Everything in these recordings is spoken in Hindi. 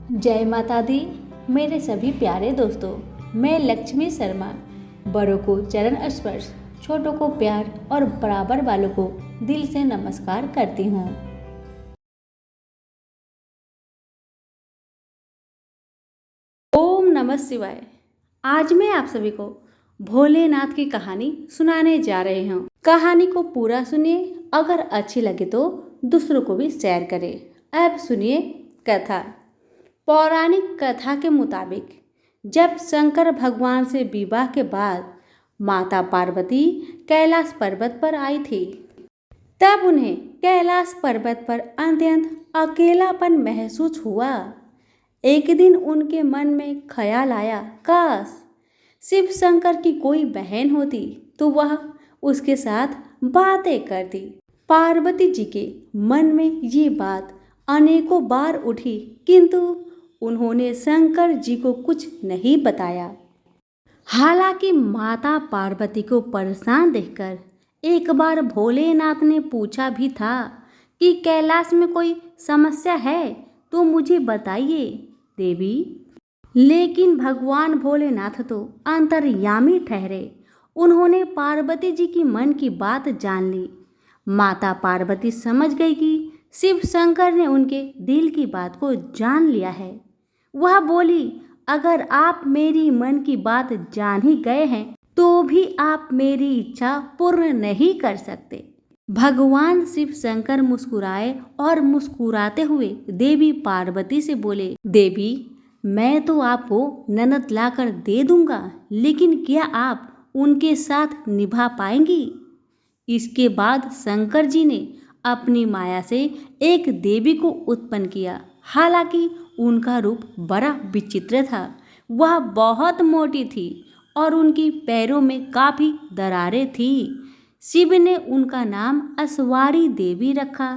जय माता दी। मेरे सभी प्यारे दोस्तों, मैं लक्ष्मी शर्मा बड़ों को चरण स्पर्श, छोटों को प्यार और बराबर वालों को दिल से नमस्कार करती हूँ। ओम नमः शिवाय। आज मैं आप सभी को भोलेनाथ की कहानी सुनाने जा रही हूँ। कहानी को पूरा सुनिए, अगर अच्छी लगे तो दूसरों को भी शेयर करें। अब सुनिए कथा। पौराणिक कथा के मुताबिक जब शंकर भगवान से विवाह के बाद माता पार्वती कैलाश पर्वत पर आई थी, तब उन्हें कैलाश पर्वत पर अत्यंत अकेलापन महसूस हुआ। एक दिन उनके मन में ख्याल आया, काश शिव शंकर की कोई बहन होती तो वह उसके साथ बातें करती। पार्वती जी के मन में ये बात अनेकों बार उठी, किंतु उन्होंने शंकर जी को कुछ नहीं बताया। हालांकि माता पार्वती को परेशान देखकर एक बार भोलेनाथ ने पूछा भी था कि कैलाश में कोई समस्या है तो मुझे बताइए देवी। लेकिन भगवान भोलेनाथ तो अंतर्यामी ठहरे। उन्होंने पार्वती जी की मन की बात जान ली। माता पार्वती समझ गई कि शिव शंकर ने उनके दिल की बात को जान लिया है। वह बोली, अगर आप मेरी मन की बात जान ही गए हैं तो भी आप मेरी इच्छा पूर्ण नहीं कर सकते। भगवान शिव शंकर मुस्कुराए और मुस्कुराते हुए देवी पार्वती से बोले, देवी मैं तो आपको ननद लाकर दे दूंगा, लेकिन क्या आप उनके साथ निभा पाएंगी? इसके बाद शंकर जी ने अपनी माया से एक देवी को उत्पन्न किया। हालांकि उनका रूप बड़ा विचित्र था। वह बहुत मोटी थी और उनकी पैरों में काफी दरारें थी। शिव ने उनका नाम अस्वारी देवी रखा।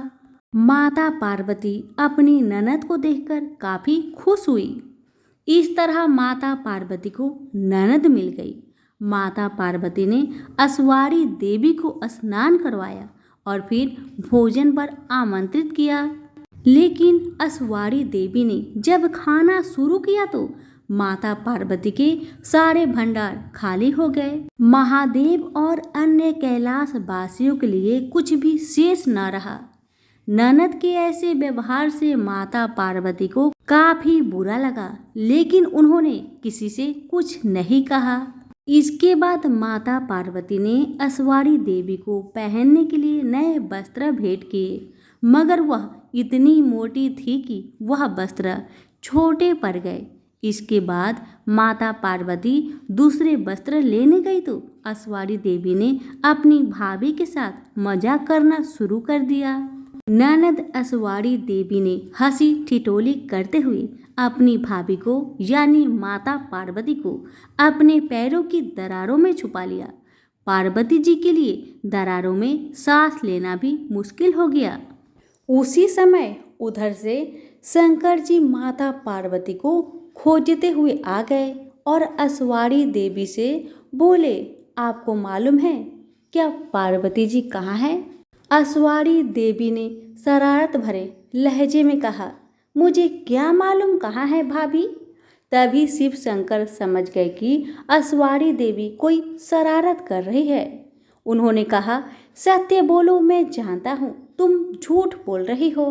माता पार्वती अपनी ननद को देखकर काफी खुश हुई। इस तरह माता पार्वती को ननद मिल गई। माता पार्वती ने अस्वारी देवी को स्नान करवाया और फिर भोजन पर आमंत्रित किया। लेकिन अस्वारी देवी ने जब खाना शुरू किया तो माता पार्वती के सारे भंडार खाली हो गए। महादेव और अन्य कैलाश वासियों के लिए कुछ भी शेष न रहा। ननद के ऐसे व्यवहार से माता पार्वती को काफी बुरा लगा, लेकिन उन्होंने किसी से कुछ नहीं कहा। इसके बाद माता पार्वती ने अस्वारी देवी को पहनने के लिए नए वस्त्र भेंट किए, मगर वह इतनी मोटी थी कि वह वस्त्र छोटे पड़ गए। इसके बाद माता पार्वती दूसरे वस्त्र लेने गई तो अस्वारी देवी ने अपनी भाभी के साथ मजाक करना शुरू कर दिया। ननद अस्वारी देवी ने हंसी ठिठोली करते हुए अपनी भाभी को यानी माता पार्वती को अपने पैरों की दरारों में छुपा लिया। पार्वती जी के लिए दरारों में सांस लेना भी मुश्किल हो गया। उसी समय उधर से शंकर जी माता पार्वती को खोजते हुए आ गए और अस्वारी देवी से बोले, आपको मालूम है क्या पार्वती जी कहाँ है? अस्वारी देवी ने शरारत भरे लहजे में कहा, मुझे क्या मालूम कहाँ है भाभी? तभी शिव शंकर समझ गए कि अस्वारी देवी कोई शरारत कर रही है। उन्होंने कहा, सत्य बोलो, मैं जानता हूँ तुम झूठ बोल रही हो।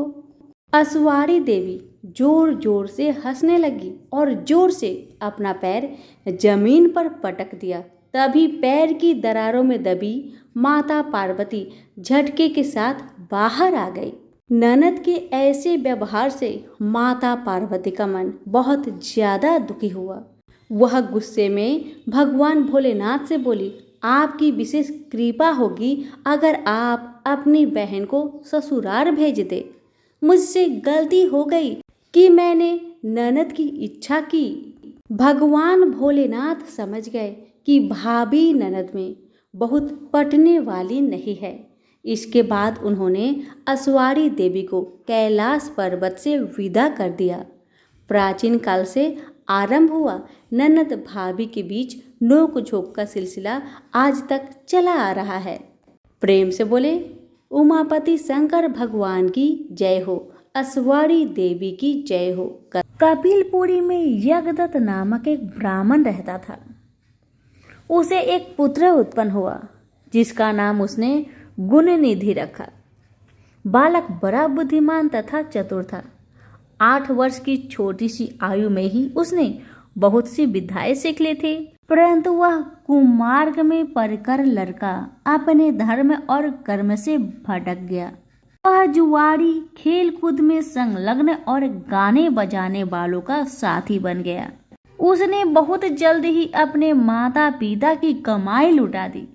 अस्वारी देवी जोर जोर से हंसने लगी और जोर से अपना पैर जमीन पर पटक दिया। तभी पैर की दरारों में दबी माता पार्वती झटके के साथ बाहर आ गई। ननद के ऐसे व्यवहार से माता पार्वती का मन बहुत ज्यादा दुखी हुआ। वह गुस्से में भगवान भोलेनाथ से बोली, आपकी विशेष कृपा होगी अगर आप अपनी बहन को ससुराल भेज दे। मुझसे गलती हो गई कि मैंने ननद की इच्छा की। भगवान भोलेनाथ समझ गए कि भाभी ननद में बहुत पटने वाली नहीं है। इसके बाद उन्होंने अस्वारी देवी को कैलाश पर्वत से विदा कर दिया। प्राचीन काल से आरंभ हुआ ननद भाभी के बीच नोक झोंक का सिलसिला आज तक चला आ रहा है। प्रेम से बोले उमापति शंकर भगवान की जय हो। अस्वारी देवी की जय हो। कपिलपुरी में यज्ञदत्त नामक एक ब्राह्मण रहता था। उसे एक पुत्र उत्पन्न हुआ जिसका नाम उसने गुणनिधि रखा। बालक बड़ा बुद्धिमान तथा चतुर था। 8 वर्ष की छोटी सी आयु में ही उसने बहुत सी विद्याएं सीख ली थी, परंतु वह कुमार्ग में पड़कर लड़का अपने धर्म और कर्म से भटक गया। वह जुआरी, खेल कूद में संलग्न और गाने बजाने वालों का साथी बन गया। उसने बहुत जल्द ही अपने माता पिता की कमाई लुटा दी।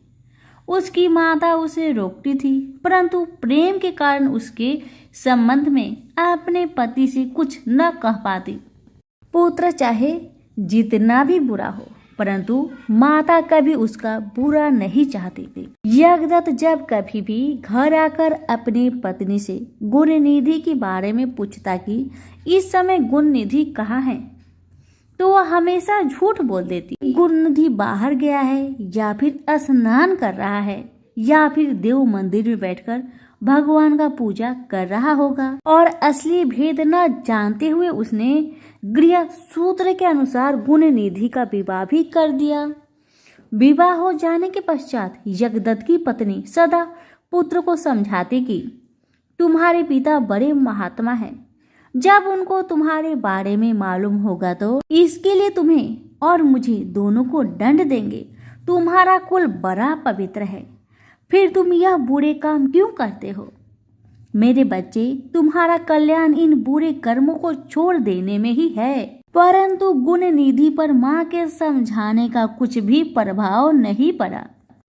उसकी माता उसे रोकती थी, परंतु प्रेम के कारण उसके संबंध में अपने पति से कुछ न कह पाती। पुत्र चाहे जितना भी बुरा हो, परंतु माता कभी उसका बुरा नहीं चाहती थी। यज्ञदत्त जब कभी भी घर आकर अपनी पत्नी से गुणनिधि के बारे में पूछता कि इस समय गुणनिधि कहाँ है, तो वह हमेशा झूठ बोल देती। गुणनिधि बाहर गया है, या फिर स्नान कर रहा है, या फिर देव मंदिर में बैठकर भगवान का पूजा कर रहा होगा। और असली भेद न जानते हुए उसने गृह सूत्र के अनुसार गुणनिधि का विवाह भी कर दिया। विवाह हो जाने के पश्चात यज्ञदत्त की पत्नी सदा पुत्र को समझाती कि तुम्हारे पिता बड़े महात्मा हैं, जब उनको तुम्हारे बारे में मालूम होगा तो इसके लिए तुम्हें और मुझे दोनों को दंड देंगे। तुम्हारा कुल बड़ा पवित्र है, फिर तुम यह बुरे काम क्यों करते हो? मेरे बच्चे, तुम्हारा कल्याण इन बुरे कर्मों को छोड़ देने में ही है। परंतु गुणनिधि पर माँ के समझाने का कुछ भी प्रभाव नहीं पड़ा।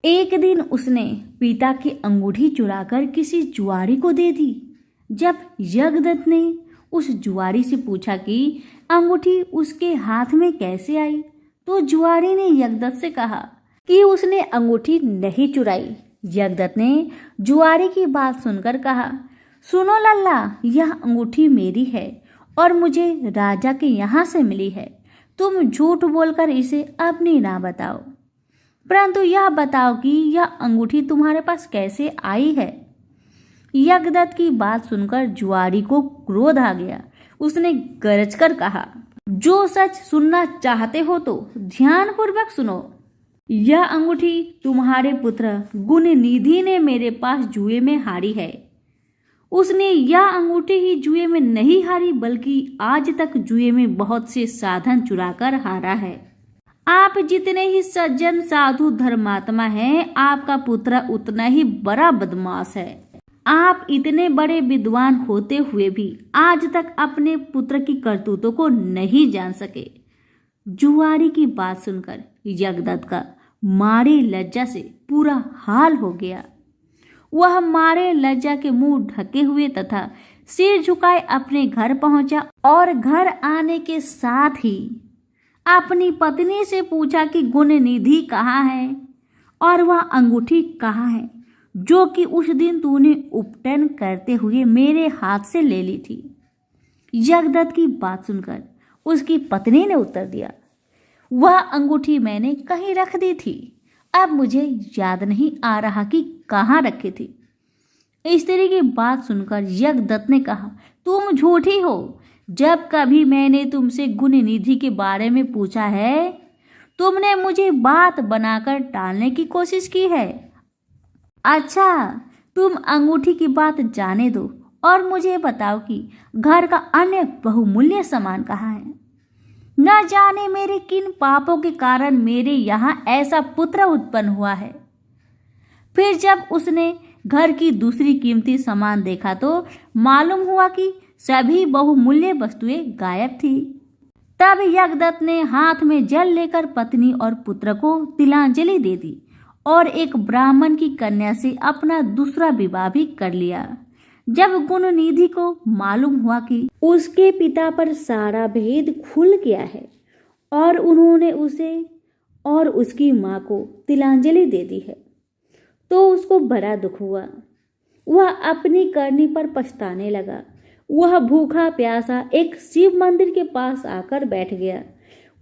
एक दिन उसने पिता की अंगूठी चुराकर किसी जुआरी को दे दी। जब यज्ञदत्त ने उस जुआरी से पूछा कि अंगूठी उसके हाथ में कैसे आई, तो जुआरी ने यज्ञदत्त से कहा कि उसने अंगूठी नहीं चुराई। यज्ञदत्त ने जुआरी की बात सुनकर कहा, सुनो लल्ला, यह अंगूठी मेरी है और मुझे राजा के यहाँ से मिली है। तुम झूठ बोलकर इसे अपनी ना बताओ, परंतु यह बताओ कि यह अंगूठी तुम्हारे पास कैसे आई है। यज्ञदत्त की बात सुनकर जुआरी को क्रोध आ गया। उसने गरज कर कहा, जो सच सुनना चाहते हो तो ध्यानपूर्वक सुनो। यह अंगूठी तुम्हारे पुत्र गुणनिधि ने मेरे पास जुए में हारी है। उसने यह अंगूठी ही जुए में नहीं हारी, बल्कि आज तक जुए में बहुत से साधन चुराकर हारा है। आप जितने ही सज्जन साधु धर्मात्मा हैं, आपका पुत्र उतना ही बड़ा बदमाश है। आप इतने बड़े विद्वान होते हुए भी आज तक अपने पुत्र की करतूतों को नहीं जान सके। जुआरी की बात सुनकर यज्ञदत्त का मारे लज्जा से पूरा हाल हो गया। वह मारे लज्जा के मुंह ढके हुए तथा सिर झुकाए अपने घर पहुंचा और घर आने के साथ ही अपनी पत्नी से पूछा कि गुणनिधि कहाँ है और वह अंगूठी कहाँ है, जो कि उस दिन तूने उपटन करते हुए मेरे हाथ से ले ली थी। यज्ञदत्त की बात सुनकर उसकी पत्नी ने उत्तर दिया, वह अंगूठी मैंने कहीं रख दी थी, अब मुझे याद नहीं आ रहा कि कहाँ रखी थी। स्त्री की बात सुनकर यज्ञदत्त ने कहा, तुम झूठी हो। जब कभी मैंने तुमसे गुणनिधि के बारे में पूछा है, तुमने मुझे बात बनाकर टालने की कोशिश की है। अच्छा, तुम अंगूठी की बात जाने दो और मुझे बताओ कि घर का अन्य बहुमूल्य सामान कहाँ है। न जाने मेरे किन पापों के कारण मेरे यहाँ ऐसा पुत्र उत्पन्न हुआ है। फिर जब उसने घर की दूसरी कीमती सामान देखा तो मालूम हुआ कि सभी बहुमूल्य वस्तुएं गायब थी। तब यज्ञदत्त ने हाथ में जल लेकर पत्नी और पुत्र को तिलांजलि दे दी और एक ब्राह्मण की कन्या से अपना दूसरा विवाह भी कर लिया। जब गुणनिधि को मालूम हुआ कि उसके पिता पर सारा भेद खुल गया है और उन्होंने उसे और उसकी माँ को तिलांजलि दे दी है, तो उसको बड़ा दुख हुआ। वह अपनी करनी पर पछताने लगा। वह भूखा प्यासा एक शिव मंदिर के पास आकर बैठ गया।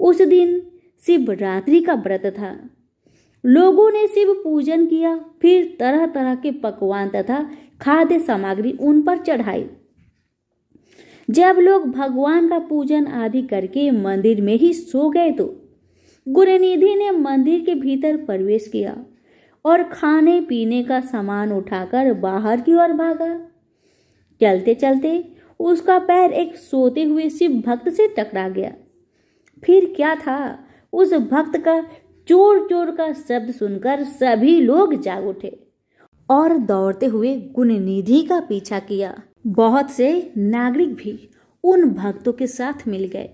उस दिन शिवरात्रि का व्रत था। लोगों ने शिव पूजन किया, फिर तरह तरह के पकवान तथा खाद्य सामग्री उन पर चढ़ाई। जब लोग भगवान का पूजन आदि करके मंदिर में ही सो गए तो गुरुनिधि ने मंदिर के भीतर प्रवेश किया और खाने पीने का सामान उठाकर बाहर की ओर भागा। चलते चलते उसका पैर एक सोते हुए शिव भक्त से टकरा गया। फिर क्या था, उस भक्त का चोर चोर का शब्द सुनकर सभी लोग जाग उठे और दौड़ते हुए गुरुनिधि का पीछा किया। बहुत से नागरिक भी उन भक्तों के साथ मिल गए।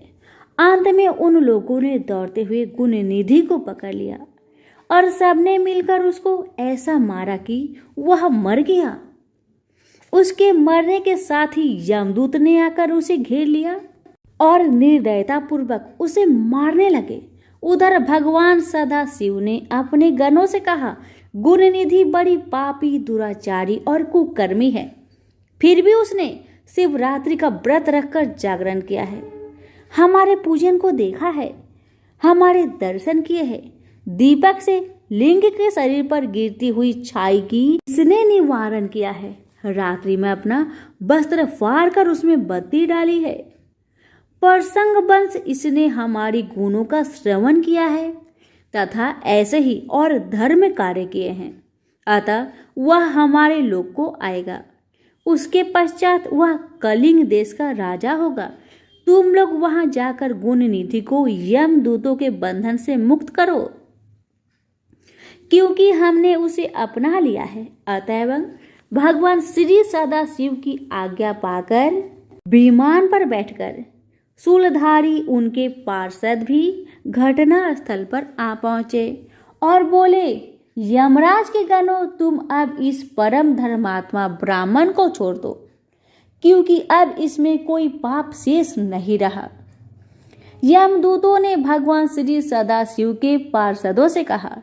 अंत में उन लोगों ने दौड़ते हुए गुरुनिधि को पकड़ लिया और सबने मिलकर उसको ऐसा मारा कि वह मर गया। उसके मरने के साथ ही यमदूत ने आकर उसे घेर लिया और निर्दयता पूर्वक उसे मारने लगे। उधर भगवान सदाशिव ने अपने गणों से कहा, गुरुनिधि बड़ी पापी, दुराचारी और कुकर्मी है, फिर भी उसने शिवरात्रि का व्रत रखकर जागरण किया है, हमारे पूजन को देखा है, हमारे दर्शन किए हैं, दीपक से लिंग के शरीर पर गिरती हुई छाई की इसने निवारण किया है, रात्रि में अपना वस्त्र फाड़ कर उसमें बत्ती डाली है, प्रसंग वंश इसने हमारी गुणों का श्रवण किया है तथा ऐसे ही और धर्म कार्य किए हैं, अतः वह हमारे लोक को आएगा। उसके पश्चात वह कलिंग देश का राजा होगा। तुम लोग वहां जाकर गुरुनिधि को यमदूतों के बंधन से मुक्त करो, क्योंकि हमने उसे अपना लिया है। अतएव भगवान श्री सदाशिव की आज्ञा पाकर विमान पर बैठकर शूलधारी उनके पार्षद भी घटना स्थल पर आ पहुंचे और बोले, यमराज के गणों, तुम अब इस परम धर्मात्मा ब्राह्मण को छोड़ दो, क्योंकि अब इसमें कोई पाप शेष नहीं रहा। यमदूतों ने भगवान श्री सदाशिव के पार्षदों से कहा,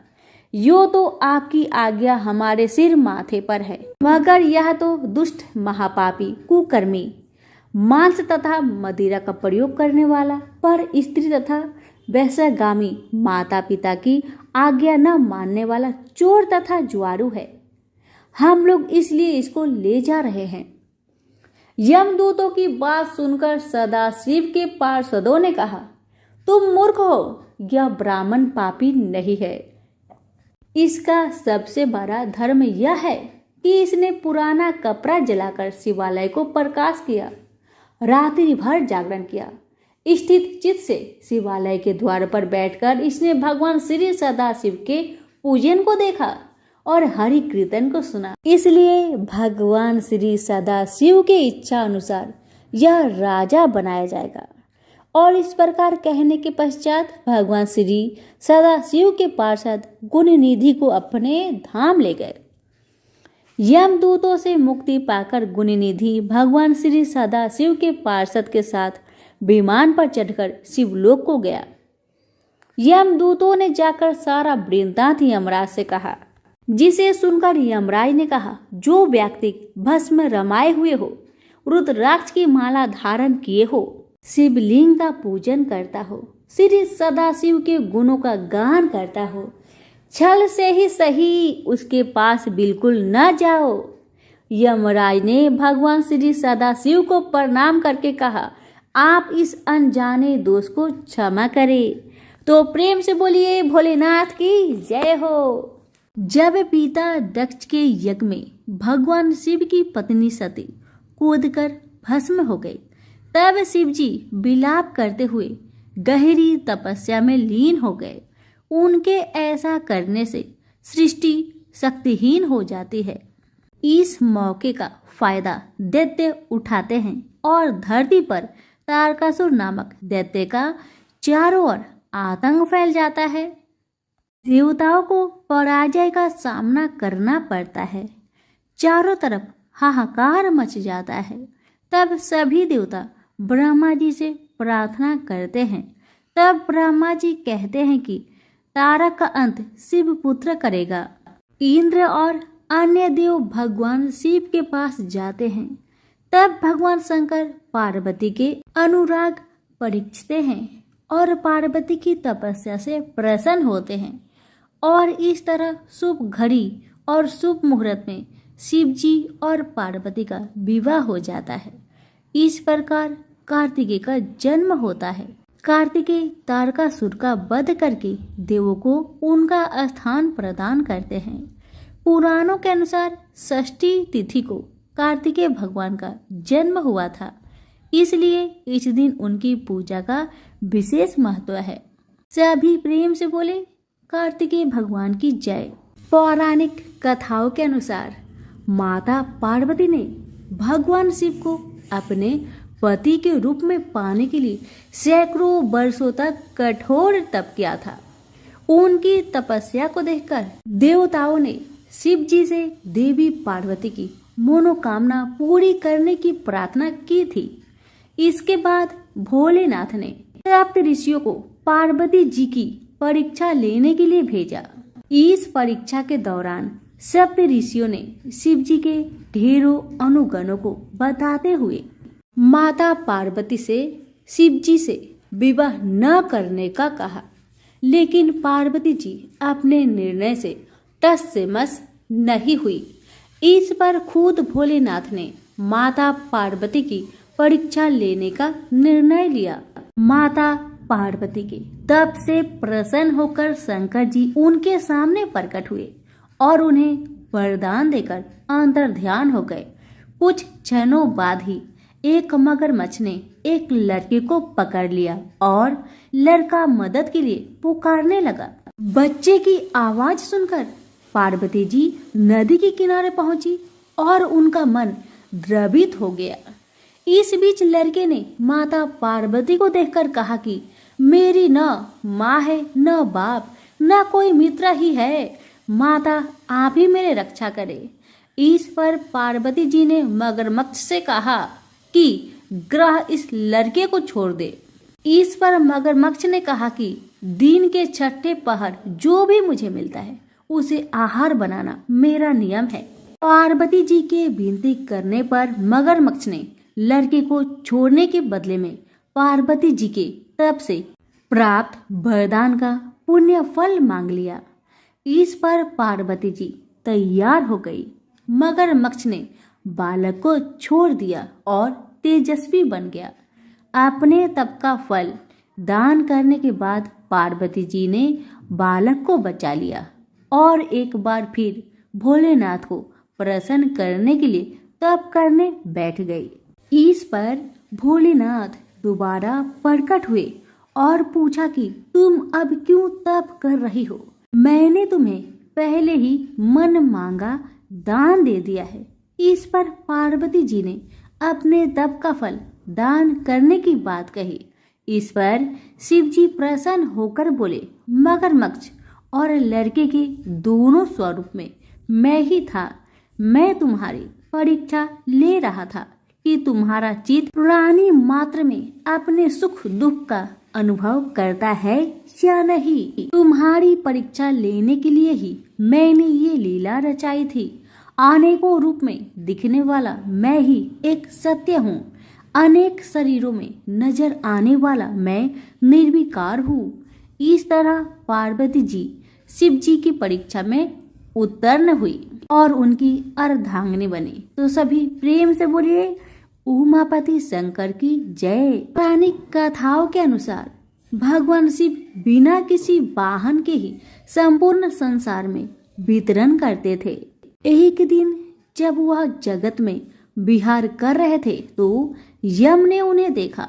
यो तो आपकी आज्ञा हमारे सिर माथे पर है, मगर यह तो दुष्ट महापापी कुकर्मी, मांस तथा मदिरा का प्रयोग करने वाला, पर स्त्री तथा वैश्यगामी, माता पिता की आज्ञा न मानने वाला चोर तथा जुआरू है। हम लोग इसलिए इसको ले जा रहे हैं। यमदूतों की बात सुनकर सदाशिव के पार्षदों ने कहा, तुम मूर्ख हो, यह ब्राह्मण पापी नहीं है। इसका सबसे बड़ा धर्म यह है कि इसने पुराना कपड़ा जलाकर शिवालय को प्रकाश किया, रात्रि भर जागरण किया। स्थित चित्त से शिवालय के द्वार पर बैठकर इसने भगवान श्री सदाशिव के पूजन को देखा और हरि कीर्तन को सुना। इसलिए भगवान श्री सदाशिव के इच्छा अनुसार यह राजा बनाया जाएगा। और इस प्रकार कहने के पश्चात भगवान श्री सदाशिव के पार्षद गुरुनिधि को अपने धाम ले गए। यमदूतों से मुक्ति पाकर गुरुनिधि भगवान श्री सदाशिव के पार्षद के साथ विमान पर चढ़कर शिवलोक को गया। यमदूतों ने जाकर सारा वृत्तांत यमराज से कहा, जिसे सुनकर यमराज ने कहा, जो व्यक्ति भस्म रमाए हुए हो, रुद्राक्ष की माला धारण किए हो, शिवलिंग का पूजन करता हो, श्री सदाशिव के गुणों का गान करता हो, छल से ही सही उसके पास बिल्कुल न जाओ। यमराज ने भगवान श्री सदाशिव को प्रणाम करके कहा, आप इस अनजाने दोष को क्षमा करें। तो प्रेम से बोलिए भोलेनाथ की जय हो। जब पिता दक्ष के यज्ञ में भगवान शिव की पत्नी सती कूदकर भस्म हो गई, तब शिवजी विलाप करते हुए गहरी तपस्या में लीन हो गए। उनके ऐसा करने से सृष्टि शक्तिहीन हो जाती है। इस मौके का फायदा दैत्य उठाते हैं और धरती पर तारकासुर नामक दैत्य का चारों ओर आतंक फैल जाता है। देवताओं को पराजय का सामना करना पड़ता है। चारों तरफ हाहाकार मच जाता है। तब सभी देवता ब्रह्मा जी से प्रार्थना करते हैं। तब ब्रह्मा जी कहते हैं कि तारक का अंत शिव पुत्र करेगा। इंद्र और अन्य देव भगवान शिव के पास जाते हैं। तब भगवान शंकर पार्वती के अनुराग परीक्षते हैं और पार्वती की तपस्या से प्रसन्न होते हैं। और इस तरह शुभ घड़ी और शुभ मुहूर्त में शिव जी और पार्वती का विवाह हो जाता है। इस प्रकार कार्तिकेय का जन्म होता है। कार्तिकेय तारकासुर का वध करके देवों को उनका स्थान प्रदान करते हैं। पुराणों के अनुसार षष्ठी तिथि को कार्तिकेय भगवान का जन्म हुआ था, इसलिए इस दिन उनकी पूजा का विशेष महत्व है। सभी प्रेम से बोले कार्तिकेय भगवान की जय। पौराणिक कथाओं के अनुसार माता पार्वती ने भगवान शिव को अपने पति के रूप में पाने के लिए सैकड़ों वर्षों तक कठोर तप किया था। उनकी तपस्या को देखकर देवताओं ने शिव जी से देवी पार्वती की मनोकामना पूरी करने की प्रार्थना की थी। इसके बाद भोलेनाथ ने सप्त ऋषियों को पार्वती जी की परीक्षा लेने के लिए भेजा। इस परीक्षा के दौरान सप्त ऋषियों ने शिव जी के ढेरों अनुगणों को बताते हुए माता पार्वती से शिव जी से विवाह न करने का कहा, लेकिन पार्वती जी अपने निर्णय से टस से मस नहीं हुई। इस पर खुद भोलेनाथ ने माता पार्वती की परीक्षा लेने का निर्णय लिया। माता पार्वती के तप से प्रसन्न होकर शंकर जी उनके सामने प्रकट हुए और उन्हें वरदान देकर अंतर्ध्यान हो गए। कुछ क्षणों बाद ही एक मगरमच्छ ने एक लड़के को पकड़ लिया और लड़का मदद के लिए पुकारने लगा। बच्चे की आवाज सुनकर पार्वती जी नदी के किनारे पहुंची और उनका मन द्रवित हो गया। इस बीच लड़के ने माता पार्वती को देखकर कहा कि मेरी न माँ है न बाप न कोई मित्र ही है, माता आप ही मेरे रक्षा करे। इस पर पार्वती जी ने मगरमच्छ से कहा कि ग्रह इस लड़के को छोड़ दे। इस पर मगरमच्छ ने कहा कि दिन के छठे पहर जो भी मुझे मिलता है उसे आहार बनाना मेरा नियम है। पार्वती जी के विनती करने पर मगरमच्छ ने लड़के को छोड़ने के बदले में पार्वती जी के तरफ से प्राप्त वरदान का पुण्य फल मांग लिया। इस पर पार्वती जी तैयार हो गई। मगरमच्छ ने बालक को छोड़ दिया और तेजस्वी बन गया। अपने तप का फल दान करने के बाद पार्वती जी ने बालक को बचा लिया और एक बार फिर भोलेनाथ को प्रसन्न करने के लिए तप करने बैठ गई। इस पर भोलेनाथ दोबारा प्रकट हुए और पूछा कि तुम अब क्यों तप कर रही हो? मैंने तुम्हें पहले ही मन मांगा दान दे दिया है। इस पर पार्वती जी ने अपने तप का फल दान करने की बात कही। इस पर शिव जी प्रसन्न होकर बोले, मगरमच्छ और लड़के के दोनों स्वरूप में मैं ही था। मैं तुम्हारी परीक्षा ले रहा था कि तुम्हारा चित्त प्राणी मात्र में अपने सुख दुख का अनुभव करता है या नहीं। तुम्हारी परीक्षा लेने के लिए ही मैंने ये लीला रचाई थी। अनेकों रूप में दिखने वाला मैं ही एक सत्य हूँ। अनेक शरीरों में नजर आने वाला मैं निर्विकार हूँ। इस तरह पार्वती जी शिव जी की परीक्षा में उत्तीर्ण हुई और उनकी अर्धांगिनी बनी। तो सभी प्रेम से बोलिए उमापति शंकर की जय। पौराणिक कथाओं के अनुसार भगवान शिव बिना किसी वाहन के ही संपूर्ण संसार में वितरण करते थे। एक दिन जब वह जगत में विहार कर रहे थे तो यम ने उन्हें देखा।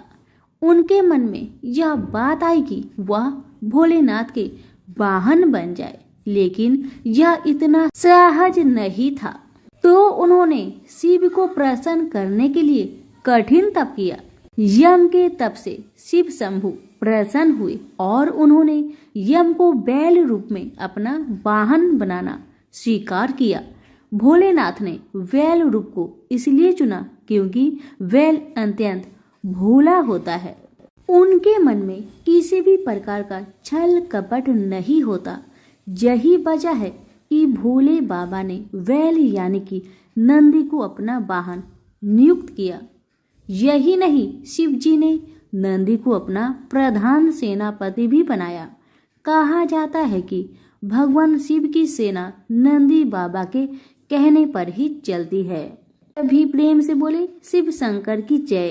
उनके मन में यह बात आई कि वह भोलेनाथ के वाहन बन जाए, लेकिन यह इतना सहज नहीं था। तो उन्होंने शिव को प्रसन्न करने के लिए कठिन तप किया। यम के तप से शिव शंभु प्रसन्न हुए और उन्होंने यम को बैल रूप में अपना वाहन बनाना स्वीकार किया। भोलेनाथ ने बैल रूप को इसलिए चुना क्योंकि बैल अत्यंत भोला होता है। उनके मन में किसी भी प्रकार का छल कपट नहीं होता। यही वजह है कि भोले बाबा ने बैल यानी कि नंदी को अपना वाहन नियुक्त किया। यही नहीं, शिव जी ने नंदी को अपना प्रधान सेनापति भी बनाया। कहा जाता है कि भगवान शिव की सेना नंदी बाबा के कहने पर ही चलती है। सभी प्रेम से बोले शिव शंकर की जय।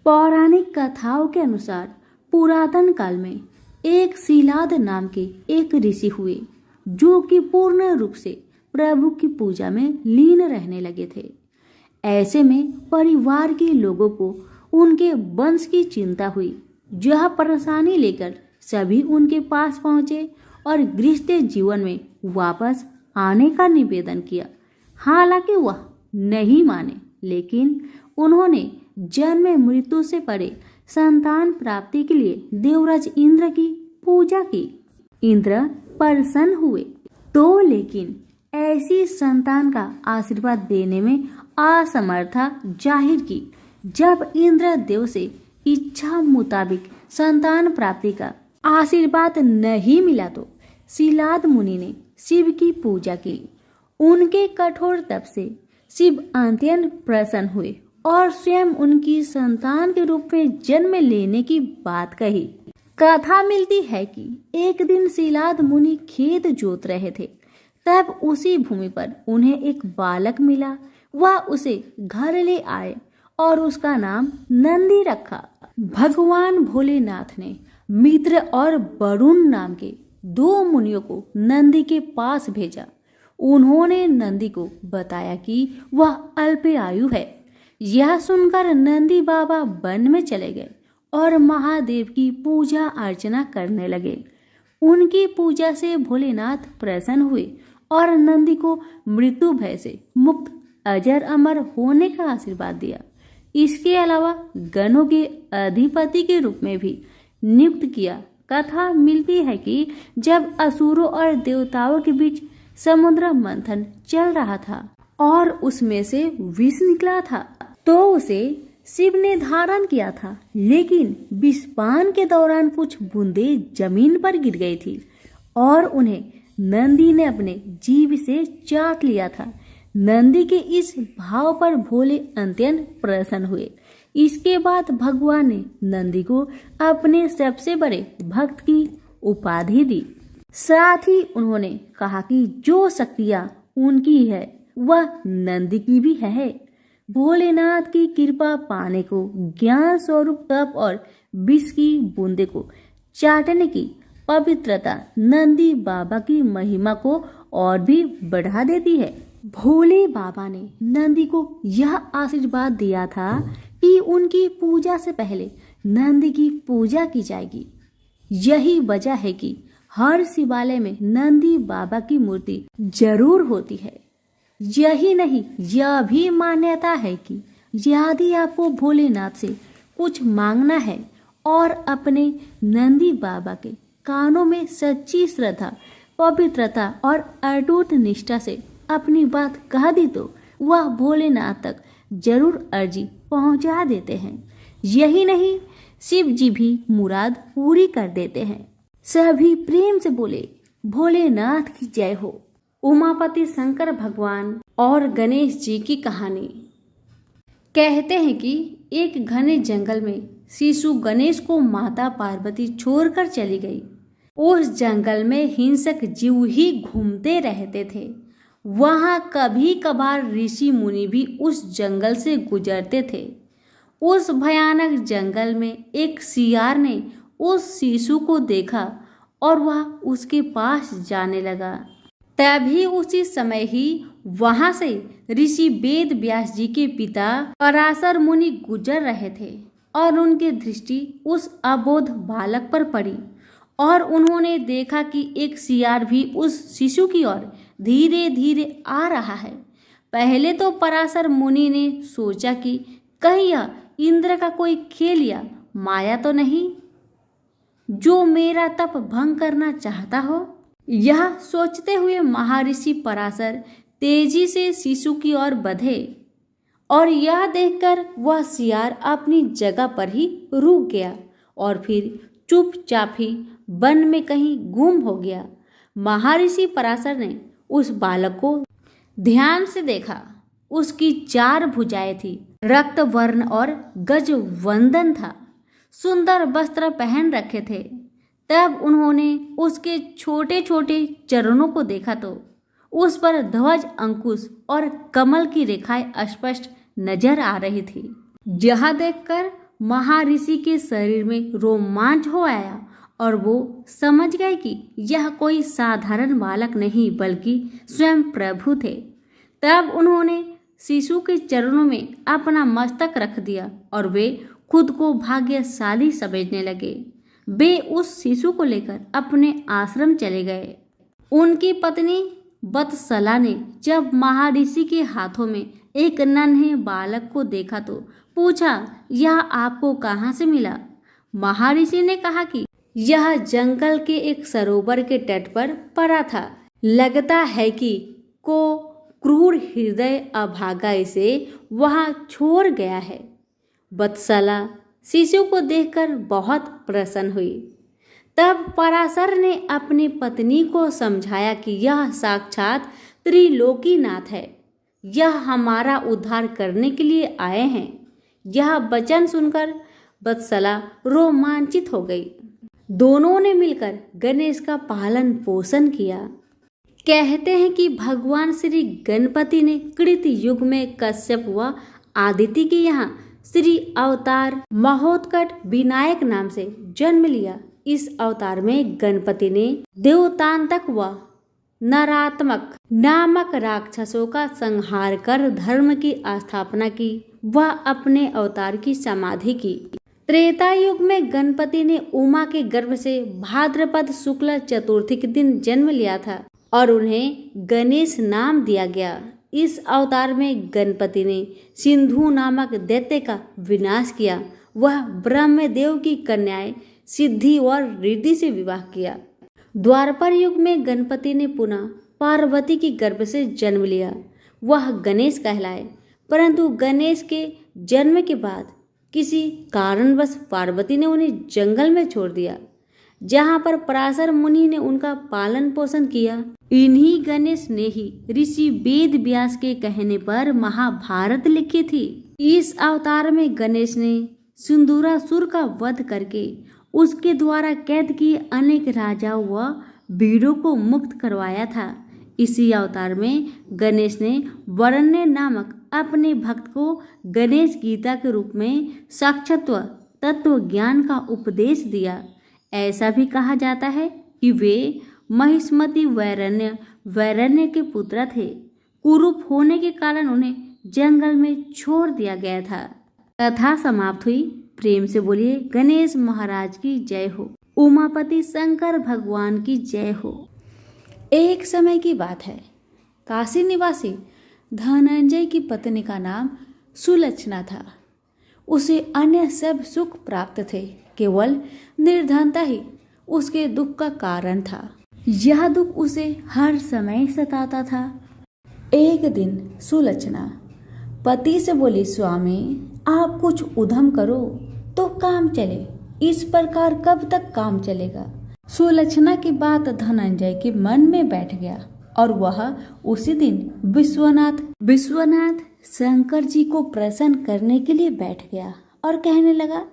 पौराणिक कथाओं के अनुसार पुरातन काल में एक शिलाद नाम के एक ऋषि हुए जो कि पूर्ण रूप से प्रभु की पूजा में लीन रहने लगे थे। ऐसे में परिवार के लोगों को उनके वंश की चिंता हुई। यह परेशानी लेकर सभी उनके पास पहुंचे और गृहस्थ जीवन में वापस आने का निवेदन किया। हालांकि वह नहीं माने, लेकिन उन्होंने जन्म मृत्यु से परे संतान प्राप्ति के लिए देवराज इंद्र की पूजा की। इंद्र प्रसन्न हुए तो लेकिन ऐसी संतान का आशीर्वाद देने में असमर्थता जाहिर की। जब इंद्र देव से इच्छा मुताबिक संतान प्राप्ति का आशीर्वाद नहीं मिला तो शिलाद मुनि ने शिव की पूजा की। उनके कठोर तप से शिव अत्यंत प्रसन्न हुए और स्वयं उनकी संतान के रूप में जन्म लेने की बात कही। कथा मिलती है कि एक दिन शिलाद मुनि खेत जोत रहे थे, तब उसी भूमि पर उन्हें एक बालक मिला। वह उसे घर ले आए और उसका नाम नंदी रखा। भगवान भोलेनाथ ने मित्र और वरुण नाम के दो मुनियों को नंदी के पास भेजा। उन्होंने नंदी को बताया कि वह अल्प आयु है। यह सुनकर नंदी बाबा वन में चले गए और महादेव की पूजा अर्चना करने लगे। उनकी पूजा से भोलेनाथ प्रसन्न हुए और नंदी को मृत्यु भय से मुक्त अजर अमर होने का आशीर्वाद दिया। इसके अलावा गणों के अधिपति के रूप में भी नियुक्त किया। कथा मिलती है कि जब असुरों और देवताओं के बीच समुद्र मंथन चल रहा था और उसमें से विष निकला था तो उसे शिव ने धारण किया था, लेकिन विषपान के दौरान कुछ बूंदें जमीन पर गिर गई थी और उन्हें नंदी ने अपने जीभ से चाट लिया था। नंदी के इस भाव पर भोले अत्यंत प्रसन्न हुए। इसके बाद भगवान ने नंदी को अपने सबसे बड़े भक्त की उपाधि दी। साथ ही उन्होंने कहा कि जो शक्तियां उनकी है वह नंदी की भी है। भोलेनाथ की कृपा पाने को ज्ञान स्वरूप तप और विष की बूंदे को चाटने की पवित्रता नंदी बाबा की महिमा को और भी बढ़ा देती है। भोले बाबा ने नंदी को यह आशीर्वाद दिया था कि उनकी पूजा से पहले नंदी की पूजा की जाएगी। यही वजह है कि हर शिवालय में नंदी बाबा की मूर्ति जरूर होती है। यही नहीं, यह भी मान्यता है कि यदि आपको भोलेनाथ से कुछ मांगना है और अपने नंदी बाबा के कानों में सच्ची श्रद्धा, पवित्रता और अटूट निष्ठा से अपनी बात कह दी तो वह भोलेनाथ तक जरूर अर्जी पहुंचा देते हैं। यही नहीं, शिव जी भी मुराद पूरी कर देते हैं। सभी प्रेम से बोले भोलेनाथ की जय हो। उमापति शंकर भगवान और गणेश जी की कहानी। कहते हैं कि एक घने जंगल में शिशु गणेश को माता पार्वती छोड़कर चली गई। उस जंगल में हिंसक जीव ही घूमते रहते थे। वहां कभी कभार ऋषि मुनि भी उस जंगल से गुजरते थे। उस भयानक जंगल में एक सियार ने उस शिशु को देखा और वह उसके पास जाने लगा। तभी उसी समय ही वहां से ऋषि वेद व्यास जी के पिता पराशर मुनि गुजर रहे थे और उनकी दृष्टि उस अबोध बालक पर पड़ी और उन्होंने देखा कि एक सियार भी उस शिशु की ओर धीरे धीरे आ रहा है। पहले तो पराशर मुनि ने सोचा कि कहीं यह इंद्र का कोई खेल या माया तो नहीं जो मेरा तप भंग करना चाहता हो। यह सोचते हुए महर्षि पराशर तेजी से शिशु की ओर बढ़े और यह देखकर वह सियार अपनी जगह पर ही रुक गया और फिर चुपचाप ही वन में कहीं गुम हो गया। महर्षि पराशर ने उस बालक को ध्यान से देखा। उसकी 4 भुजाएं थी, रक्त वर्ण और गज वंदन था, सुंदर वस्त्र पहन रखे थे। तब उन्होंने उसके छोटे छोटे चरणों को देखा तो उस पर ध्वज, अंकुश और कमल की रेखाएं स्पष्ट नजर आ रही थी। यह देखकर महर्षि के शरीर में रोमांच हो आया और वो समझ गए कि यह कोई साधारण बालक नहीं बल्कि स्वयं प्रभु थे। तब उन्होंने शिशु के चरणों में अपना मस्तक रख दिया और वे खुद को भाग्यशाली समझने लगे। वे उस शिशु को लेकर अपने आश्रम चले गए। उनकी पत्नी बत्सला ने जब महर्षि के हाथों में एक नन्हे बालक को देखा तो पूछा, यह आपको कहाँ से मिला? महर्षि ने कहा कि यह जंगल के एक सरोवर के तट पर पड़ा था। लगता है कि को क्रूर हृदय अभागा इसे वहां छोड़ गया है। बत्सला शिशु को देखकर बहुत प्रसन्न हुई। तब पराशर ने अपनी पत्नी को समझाया कि यह साक्षात त्रिलोकीनाथ है। यह हमारा उद्धार करने के लिए आए हैं। यह वचन सुनकर बत्सला रोमांचित हो गई। दोनों ने मिलकर गणेश का पालन पोषण किया। कहते हैं कि भगवान श्री गणपति ने कृत युग में कश्यप व आदिति के यहाँ श्री अवतार महोत्कट विनायक नाम से जन्म लिया। इस अवतार में गणपति ने देवतांतक व नरात्मक नामक राक्षसों का संहार कर धर्म की स्थापना की व अपने अवतार की समाधि की। त्रेता युग में गणपति ने उमा के गर्भ से भाद्रपद शुक्ल चतुर्थी के दिन जन्म लिया था और उन्हें गणेश नाम दिया गया। इस अवतार में गणपति ने सिंधु नामक दैत्य का विनाश किया। वह ब्रह्मदेव की कन्याएं सिद्धि और रिद्धि से विवाह किया। द्वापर युग में गणपति ने पुनः पार्वती की गर्भ से जन्म लिया। वह गणेश कहलाए, परंतु गणेश के जन्म के बाद किसी कारणवश पार्वती ने उन्हें जंगल में छोड़ दिया, जहां पर पराशर मुनि ने उनका पालन पोषण किया। इन्हीं गणेश ने ही ऋषि वेद व्यास के कहने पर महाभारत लिखी थी। इस अवतार में गणेश ने सिंदूरासुर का वध करके उसके द्वारा कैद किए अनेक राजाओं व वीरों को मुक्त करवाया था। इसी अवतार में गणेश ने वरण्य नामक अपने भक्त को गणेश गीता के रूप में साक्षात्व तत्व ज्ञान का उपदेश दिया। ऐसा भी कहा जाता है कि वे महिष्मति वैरण्य के पुत्र थे। कुरूप होने के कारण उन्हें जंगल में छोड़ दिया गया था। कथा समाप्त हुई। प्रेम से बोलिए गणेश महाराज की जय हो, उमापति शंकर भगवान की जय हो। एक समय की बात है, काशी निवासी धनंजय की पत्नी का नाम सुलक्षणा था। उसे अन्य सब सुख प्राप्त थे, केवल निर्धनता ही उसके दुख का कारण था। यह दुख उसे हर समय सताता था। एक दिन सुलक्षणा पति से बोली, स्वामी आप कुछ उद्यम करो तो काम चले, इस प्रकार कब तक काम चलेगा। सुलक्षणा की बात धनंजय के मन में बैठ गया और वह उसी दिन विश्वनाथ शंकर जी को प्रसन्न करने के लिए बैठ गया और कहने लगा,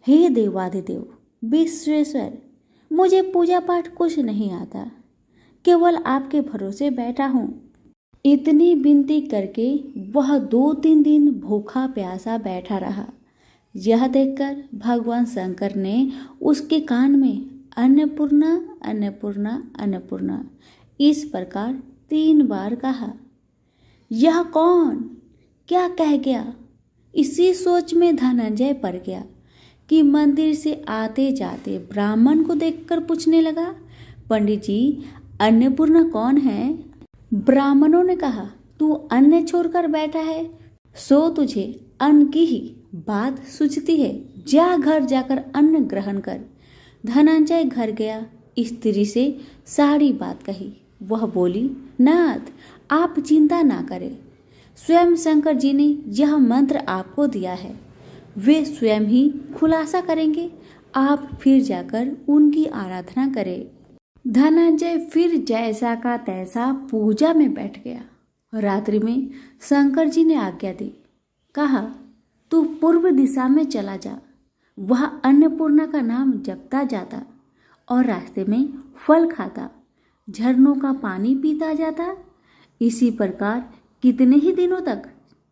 हे देवाधिदेव विश्वेश्वर, मुझे पूजा पाठ कुछ नहीं आता, केवल आपके भरोसे बैठा हूँ। इतनी विनती करके वह 2-3 दिन भूखा प्यासा बैठा रहा। यह देखकर भगवान शंकर ने उसके कान में अन्नपूर्णा अन्नपूर्णा अन्नपूर्णा इस प्रकार 3 बार कहा। यह कौन क्या कह गया? इसी सोच में धनंजय पड़ गया कि मंदिर से आते जाते ब्राह्मण को देखकर पूछने लगा, पंडित जी अन्नपूर्णा कौन है? ब्राह्मणों ने कहा, तू अन्न छोड़कर बैठा है, सो तुझे अन्न की ही बात सूझती है, जा घर जाकर अन्न ग्रहण कर। धनंजय घर गया, स्त्री से सारी बात कही। वह बोली, नाथ आप चिंता ना करें, स्वयं शंकर जी ने यह मंत्र आपको दिया है, वे स्वयं ही खुलासा करेंगे, आप फिर जाकर उनकी आराधना करें। धनंजय फिर जैसा का तैसा पूजा में बैठ गया। रात्रि में शंकर जी ने आज्ञा दी, कहा तू पूर्व दिशा में चला जा, वह अन्नपूर्णा का नाम जपता जाता और रास्ते में फल खाता, झरनों का पानी पीता जाता। इसी प्रकार कितने ही दिनों तक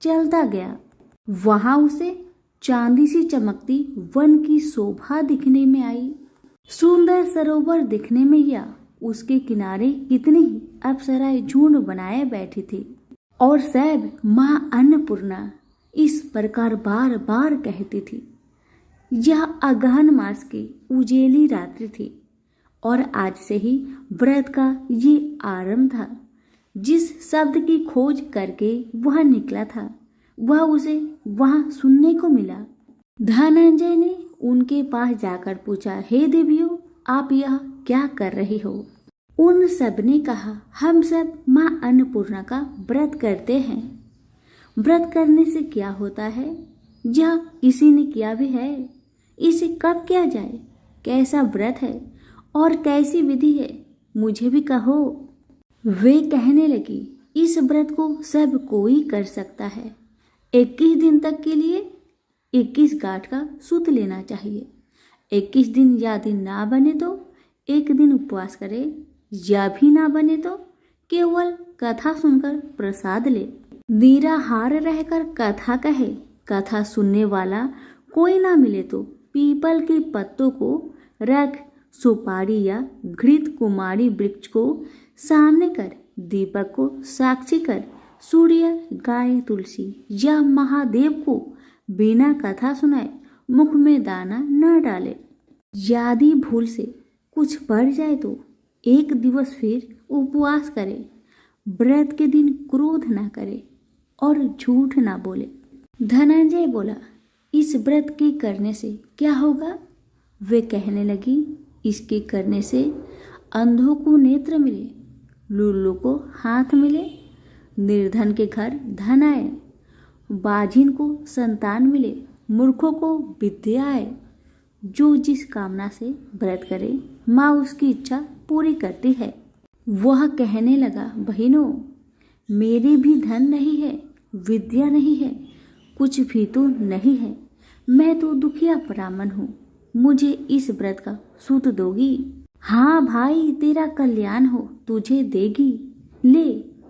चलता गया। वहां उसे चांदी सी चमकती वन की शोभा दिखने में आई। सुंदर सरोवर दिखने में या उसके किनारे कितनी ही अप्सराएं झुंड बनाए बैठी थी और सब माँ अन्नपूर्णा इस प्रकार बार बार कहती थी। यह अगहन मास की उजेली रात्रि थी और आज से ही व्रत का ये आरंभ था। जिस शब्द की खोज करके वह निकला था वह उसे वहां सुनने को मिला। धनंजय ने उनके पास जाकर पूछा, हे देवियों, आप यह क्या कर रही हो? उन सब ने कहा, हम सब माँ अन्नपूर्णा का व्रत करते हैं। व्रत करने से क्या होता है? यह किसी ने किया भी है? इसे कब किया जाए? कैसा व्रत है और कैसी विधि है? मुझे भी कहो। वे कहने लगी, इस व्रत को सब कोई कर सकता है। 21 दिन तक के लिए 21 गांठ का सूत लेना चाहिए। 21 दिन या दिन ना बने तो एक दिन उपवास करे, या भी ना बने तो केवल कथा सुनकर प्रसाद ले। निराहार रहकर कथा कहे, कथा सुनने वाला कोई ना मिले तो पीपल के पत्तों को रख, सुपारी या घृत कुमारी वृक्ष को सामने कर, दीपक को साक्षी कर, सूर्य, गाय, तुलसी या महादेव को बिना कथा सुनाए मुख में दाना न डाले। यदि भूल से कुछ पड़ जाए तो एक दिवस फिर उपवास करे। व्रत के दिन क्रोध ना करे और झूठ ना बोले। धनंजय बोला, इस व्रत के करने से क्या होगा? वे कहने लगी, इसके करने से अंधों को नेत्र मिले, लूलों को हाथ मिले, निर्धन के घर धन आए, बाझिन को संतान मिले, मूर्खों को विद्या आए। जो जिस कामना से व्रत करे माँ उसकी इच्छा पूरी करती है। वह कहने लगा, बहनों, मेरे भी धन नहीं है, विद्या नहीं है, कुछ भी तो नहीं है। मैं तो दुखिया ब्राह्मण हूँ, मुझे इस व्रत का सूत दोगी? हाँ भाई, तेरा कल्याण हो, तुझे देगी। ले,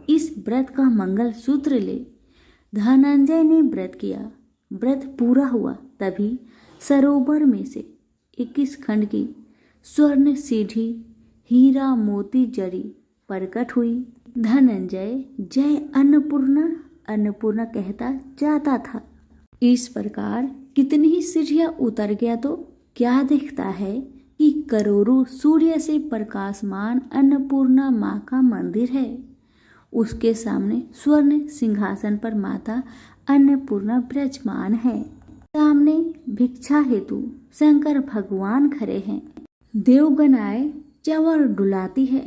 इस व्रत का मंगल सूत्र ले। धनंजय ने व्रत किया। व्रत पूरा हुआ तभी सरोवर में से 21 खंड की स्वर्ण सीढ़ी हीरा मोती जड़ी प्रकट हुई। धनंजय जय अन्नपूर्णा अन्नपूर्णा कहता जाता था। इस प्रकार कितनी ही सीढ़ियां उतर गया तो क्या दिखता है कि करोड़ों सूर्य से प्रकाशमान अन्नपूर्णा माँ का मंदिर है। उसके सामने स्वर्ण सिंहासन पर माता अन्नपूर्णा विराजमान है। सामने भिक्षा हेतु शंकर भगवान खड़े हैं। देवगनाएं चंवर डुलाती है।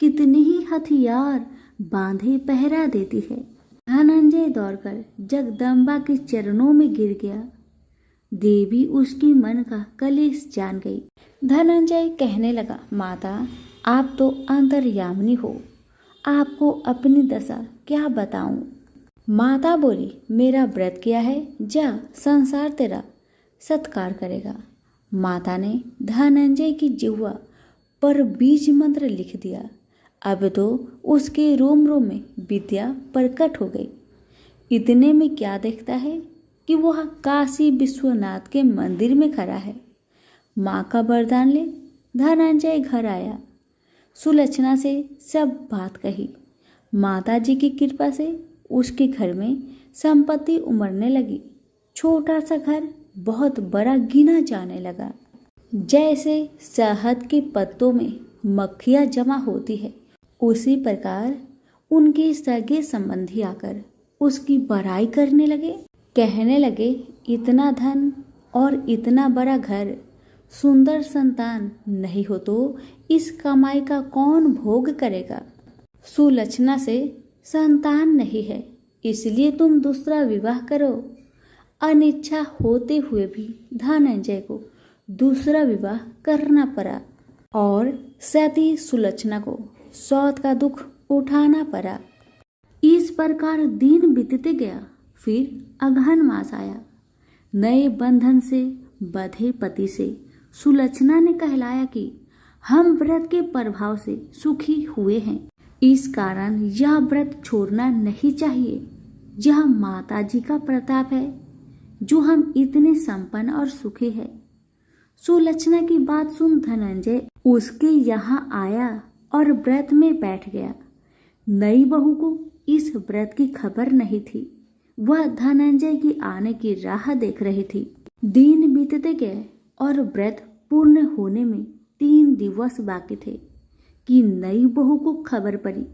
कितनी ही हथियार बांधे पहरा देती है। धनंजय दौड़कर जगदम्बा के चरणों में गिर गया। देवी उसकी मन का कलेश जान गई। धनंजय कहने लगा, माता, आप तो अंतर्यामिनी हो, आपको अपनी दशा क्या बताऊं? माता बोली, मेरा व्रत किया है, जा, संसार तेरा सत्कार करेगा। माता ने धनंजय की जिह्वा पर बीज मंत्र लिख दिया। अब तो उसके रोम रोम में विद्या प्रकट हो गई। इतने में क्या देखता है कि वह काशी विश्वनाथ के मंदिर में खड़ा है। माँ का वरदान ले धनंजय घर आया। सुलक्षणा से सब बात कही। माता जी की कृपा से उसके घर में संपत्ति उमड़ने लगी। छोटा सा घर बहुत बड़ा गिना जाने लगा। जैसे शहद के पत्तों में मक्खियाँ जमा होती है, उसी प्रकार उनके सगे संबंधी आकर उसकी बड़ाई करने लगे। कहने लगे, इतना धन और इतना बड़ा घर, सुंदर संतान नहीं हो तो इस कमाई का कौन भोग करेगा? सुलक्षणा से संतान नहीं है, इसलिए तुम दूसरा विवाह करो। अनिच्छा होते हुए भी धनंजय को दूसरा विवाह करना पड़ा और सती सुलक्षणा को सौत का दुख उठाना पड़ा। इस प्रकार दिन बीतते गया। फिर अगहन मास आया। नए बंधन से बंधे पति से सुलक्षणा ने कहलाया कि हम व्रत के प्रभाव से सुखी हुए हैं, इस कारण यह व्रत छोड़ना नहीं चाहिए। यह माता जी का प्रताप है जो हम इतने संपन्न और सुखी है। सुलक्षणा की बात सुन धनंजय उसके यहाँ आया और व्रत में बैठ गया। नई बहू को इस व्रत की खबर नहीं थी। वह धनंजय की आने की राह देख रही थी। दिन बीतते गए और व्रत पूर्ण होने में 3 दिवस बाकी थे कि नई बहू को खबर पड़ी।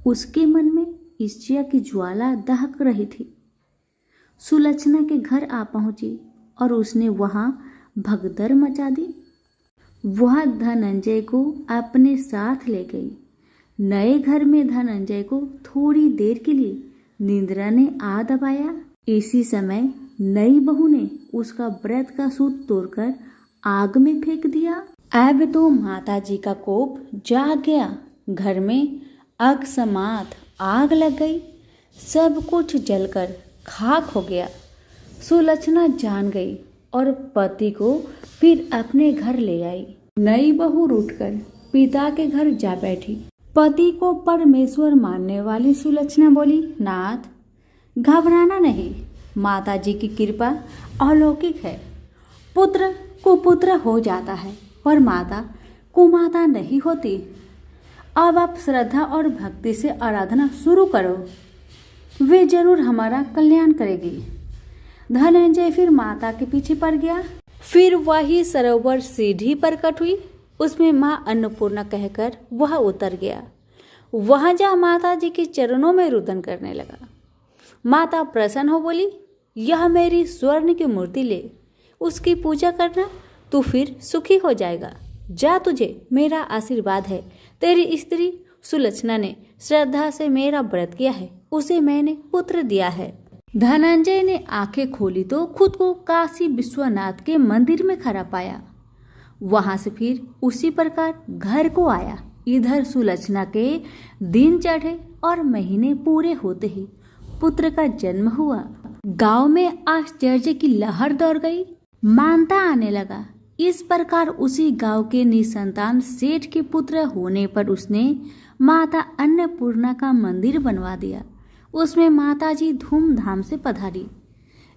उसके मन में ईर्ष्या की ज्वाला दहक रही थी। सुलक्षणा के घर आ पहुंची और उसने वहां भगदड़ मचा दी। वह धनंजय को अपने साथ ले गई। नए घर में धनंजय को थोड़ी देर के लिए निंद्रा ने आ दबाया। इसी समय नई बहू ने उसका व्रत का सूत तोड़कर आग में फेंक दिया। अब तो माता जी का कोप जाग गया। घर में अकस्मात आग लग गई। सब कुछ जलकर खाक हो गया। सुलक्षणा जान गई और पति को फिर अपने घर ले आई। नई बहू उठकर पिता के घर जा बैठी। पति को परमेश्वर मानने वाली सुलक्षणा बोली, नाथ घबराना नहीं, माता जी की कृपा अलौकिक है। पुत्र कुपुत्र हो जाता है और माता कुमाता नहीं होती। अब आप श्रद्धा और भक्ति से आराधना शुरू करो, वे जरूर हमारा कल्याण करेगी। धनंजय फिर माता के पीछे पड़ गया। फिर वही सरोवर सीढ़ी पर कट हुई। उसमें माँ अन्नपूर्णा कहकर वह उतर गया। वहां जा माता जी के चरणों में रुदन करने लगा। माता प्रसन्न हो बोली, यह मेरी स्वर्ण की मूर्ति ले, उसकी पूजा करना, तू फिर सुखी हो जाएगा। जा, तुझे मेरा आशीर्वाद है। तेरी स्त्री सुलक्षणा ने श्रद्धा से मेरा व्रत किया है, उसे मैंने पुत्र दिया है। धनंजय ने आंखें खोली तो खुद को काशी विश्वनाथ के मंदिर में खड़ा पाया। वहां से फिर उसी प्रकार घर को आया। इधर सुलक्षणा के दिन चढ़े और महीने पूरे होते ही पुत्र का जन्म हुआ। गांव में आश्चर्य की लहर दौड़ गई। मानता आने लगा। इस प्रकार उसी गांव के निसंतान सेठ के पुत्र होने पर उसने माता अन्नपूर्णा का मंदिर बनवा दिया। उसमें माता जी धूमधाम से पधारी,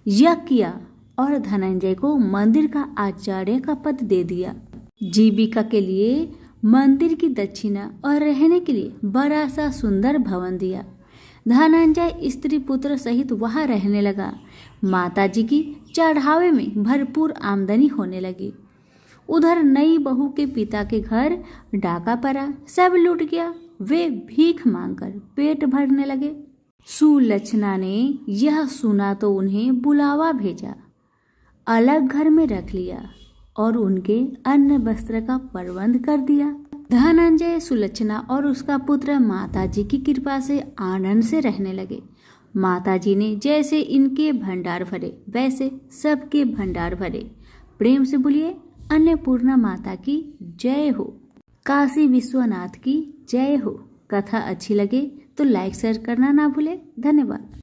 यज्ञ किया और धनंजय को मंदिर का आचार्य का पद दे दिया। जीविका के लिए मंदिर की दक्षिणा और रहने के लिए बड़ा सा सुंदर भवन दिया। धनंजय स्त्री पुत्र सहित वहां रहने लगा। माता जी की चढ़ावे में भरपूर आमदनी होने लगी। उधर नई बहू के पिता के घर डाका पड़ा, सब लूट गया। वे भीख मांगकर पेट भरने लगे। सुलक्षणा ने यह सुना तो उन्हें बुलावा भेजा, अलग घर में रख लिया और उनके अन्न वस्त्र का प्रबंध कर दिया। धनंजय, सुलक्षणा और उसका पुत्र माता जी की कृपा से आनंद से रहने लगे। माता जी ने जैसे इनके भंडार भरे वैसे सबके भंडार भरे। प्रेम से बोलिए, अन्नपूर्णा माता की जय हो, काशी विश्वनाथ की जय हो। कथा अच्छी लगे तो लाइक शेयर करना ना भूले। धन्यवाद।